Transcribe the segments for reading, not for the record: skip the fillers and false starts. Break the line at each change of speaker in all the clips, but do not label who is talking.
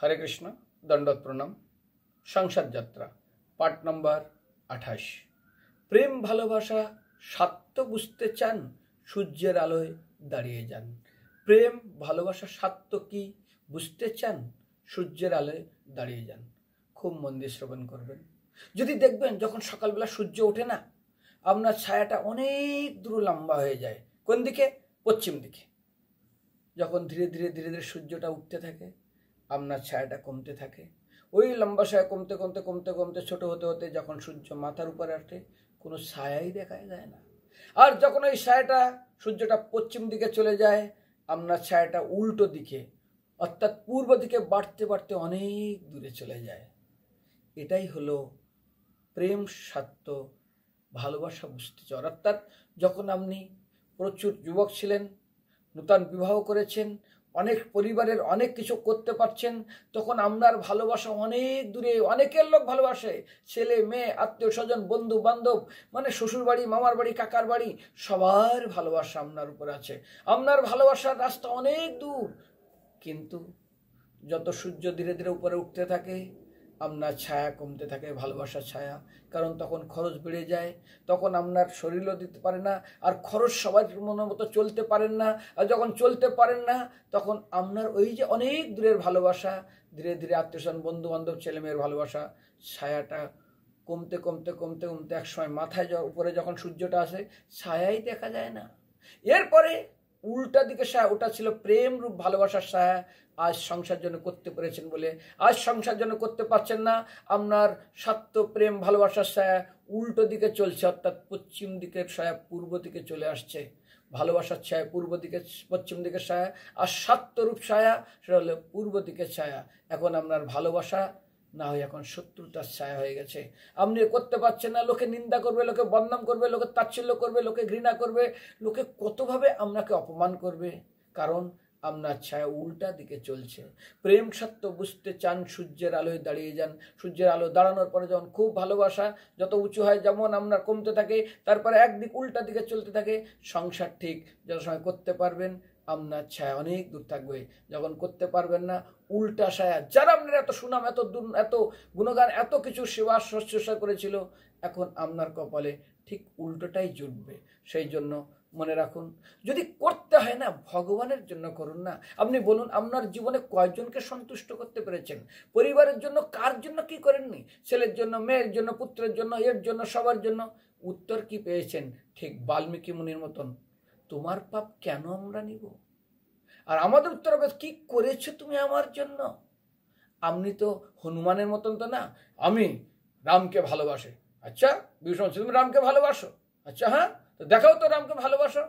हरे कृष्ण दंडवत प्रणाम। संसार यात्रा पार्ट नम्बर 28। प्रेम भालोबासा सत्य बुझते चान सूर्येर आलोय दाड़िये जान। प्रेम भालोबासा सत्य की बुझते चान सूर्येर आलोय दाड़िये जान। खूब मन दिये श्रवण करबेन। यदि देखबेन जखन सकाल बेला सूर्य ओठे ना आपनार छायाटा अनेक दूर लम्बा हये जाय। कोन दिके? पश्चिम दिके। जखन धीरे धीरे धीरे धीरे सूर्यटा उठते थाके आपनार छायाटा कमते थाके। ओई लम्बा छाया कमते कमते कमते कमते छोट होते होते जखन सूर्य माथार उपरे आसे कोनो छायाई देखा जाय ना। और जखन ओई छायाटा सूर्यटा पश्चिम दिके चले जाय आपनार छायाटा उल्टो दिके अर्थात पूर्व दिके बाड़ते बाड़ते अनेक दूरे चले जाय। एटाई हलो प्रेम सत्य भालोबासा बुझते चाওয়া। अर्थात जखन आपनि प्रचुर युवक छिलेन, नूतन विवाह करेছেন, अनेक परिवारेर अनेक किछु करते पारছেন, तखन आपनार भालोबासा अनेक दूरे अनेकेर लोक भालोबासे, छेले मेये आत्मीय स्वजन बंधु बान्धव माने शशुर बाड़ी मामार बाड़ी काकार बाड़ी सबार भालोबासा आपनार उपरे आछे। आपनार भालोबासार रास्ता अनेक दूर, किन्तु যত सूर्य धीरे धीरे उपरे उठते থাকে आपनार छाया कमते থাকে भालोबासार छाया। कारण तखन खरच बेड़े जाए, तखन आपनार शरीरও दिते पारे ना और खरच सबार मনের মতো चलते पारेन ना। और जखन चलते पारेन ना तखन आपनार ओई जे अनेक दूरेर भालोबासा धीरे धीरे आत्मीयस्वजन बंधु बान्धव छेले मेयेर भालोबासा छायाटा कमते कमते कमते कमते एक समय माथाय उपरे जखन सूर्यटा आसे छायाई देखा जाए ना। एरपरे उल्टा दिके छाया, ओटा छिलो प्रेम रूप भालोबासार छाया। आज संसार जन करते पेरेছেন बोले आज संसार जन करते पाরছেন ना। आपनार सत्य प्रेम भालोबासार छाया उल्टो दिके चलছে, अर्थात पश्चिम दिकेर छाया पूर्व दिके चले आसছে। भालोबासार छाया पूर्व दिके पश्चिम दिके छाया और सत्य रूप छाया सेटा हलो पूर्व दिके छाया। এখন আপনার ভালোবাসা না হয় এখন শত্রুতার ছায়া হয়ে গেছে। আপনি করতে পারছেন না, লোকে নিন্দা করবে, লোকে বদনাম করবে, লোকে তাচ্ছিল্য করবে, লোকে ঘৃণা করবে, লোকে কতভাবে আপনাকে অপমান করবে, কারণ আপনার ছায়া উল্টা দিকে চলছে। প্রেম সত্য বুঝতে চান সূর্যের আলোয় দাঁড়িয়ে যান। সূর্যের আলো দাঁড়ানোর পরে যখন খুব ভালোবাসা যত উঁচু হয় যেমন আপনার কমতে থাকে, তারপরে একদিক উল্টা দিকে চলতে থাকে। সংসার ঠিক যত সময় করতে পারবেন আপনার ছায়া অনেক দূর থাকবে। যখন করতে পারবেন না উল্টা ছায়া, যারা আপনার এত সুনাম এত গুণগান এত কিছু সেবা শুশ্রূষা করেছিল এখন আপনার কপালে ঠিক উল্টোটাই জুটবে। সেই জন্য মনে রাখুন, যদি করতে হয় না ভগবানের জন্য করুন না। আপনি বলুন আপনার জীবনে কয়জনকে সন্তুষ্ট করতে পেরেছেন? পরিবারের জন্য কার জন্য কি করেননি? ছেলের জন্য, মেয়ের জন্য, পুত্রের জন্য, এর জন্য, সবার জন্য। উত্তর কি পেয়েছেন? ঠিক বাল্মীকি মুনির মতন, তোমার পাপ কেন আমরা নিব? আর আমাদের উত্তর হবে কি করেছো তুমি আমার জন্য? আপনি তো হনুমানের মতন তো না, আমি রামকে ভালোবাসি। আচ্ছা বিভীষণ, তুমি রামকে ভালোবাসো? আচ্ছা হ্যাঁ, তো দেখাও তো রামকে ভালোবাসো।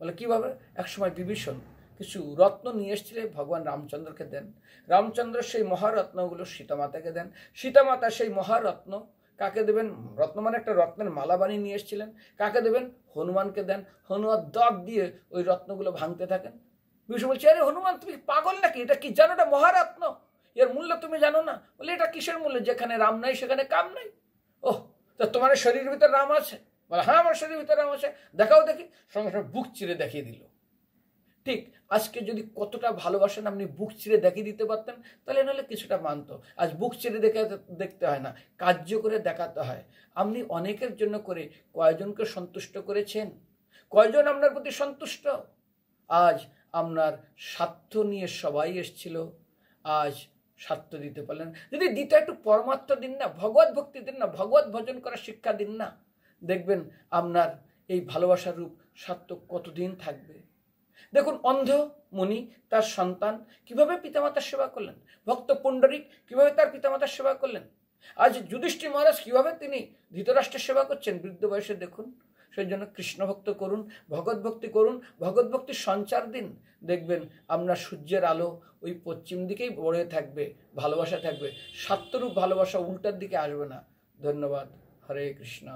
বলে কিভাবে? এক সময় বিভীষণ কিছু রত্ন নিয়ে এসেছিলেন, ভগবান রামচন্দ্রকে দেন। রামচন্দ্র সেই মহারত্নগুলো সীতামাতাকে দেন। সীতামাতা সেই মহারত্ন কাকে দেবেন? রত্ন মানে একটা রত্নের মালা বানিয়ে নিয়ে এসেছিলেন। কাকে দেবেন? হনুমানকে দেন। হনুমান দাঁত দিয়ে ওই রত্নগুলো ভাঙতে থাকেন। বিভীষণ বলছে, আরে হনুমান তুমি পাগল নাকি? এটা কি জানো? এটা মহারত্ন, এর মূল্য তুমি জানো না? বলে এটা কিসের মূল্য? যেখানে রাম নাই সেখানে কাম নাই। ওহ, তো তোমার শরীরের ভিতরে রাম আছে? বলে হ্যাঁ আমার শরীরের ভিতরে রাম আছে। দেখাও দেখি। সঙ্গে সঙ্গে বুক চিরে দেখিয়ে দিল। ঠিক আজকে যদি কতটা ভালোবাসেন আপনি বুক চিরে দেখিয়ে দিতে পারতেন তাহলে নাহলে কিছুটা মানত। আজ বুক চিরে দেখতে হয় না, কার্য করে দেখাতে হয়। আপনি অনেকের জন্য করে কয়জনকে সন্তুষ্ট করেছেন? কয়জন আপনার প্রতি সন্তুষ্ট? আজ আপনার স্বার্থ নিয়ে সবাই এসেছিল, আজ স্বার্থ দিতে পারলেন। যদি দিতে একটু পরমার্থ দিন না, ভগবত ভক্তি দিন না, ভগবত ভজন করার শিক্ষা দিন না, দেখবেন আপনার এই ভালোবাসার রূপ স্বার্থ কতদিন থাকবে। দেখুন অন্ধ মুনি তার সন্তান কিভাবে পিতামাতার সেবা করলেন, ভক্ত পুণ্ডরিক কিভাবে তার পিতামাতার সেবা করলেন, আজ যুধিষ্ঠির মহারাজ কিভাবে তিনি ধৃতরাষ্ট্রের সেবা করছেন বৃদ্ধ বয়সে। দেখুন, সেই জন্য কৃষ্ণ ভক্ত করুন, ভগৎ ভক্তি করুন, ভগৎ ভক্তির সঞ্চার দিন। দেখবেন আপনার সূর্যের আলো ওই পশ্চিম দিকেই বড়ে থাকবে, ভালোবাসা থাকবে, স্বার্থরূপ ভালোবাসা উল্টার দিকে আসবে না। ধন্যবাদ। হরে কৃষ্ণ।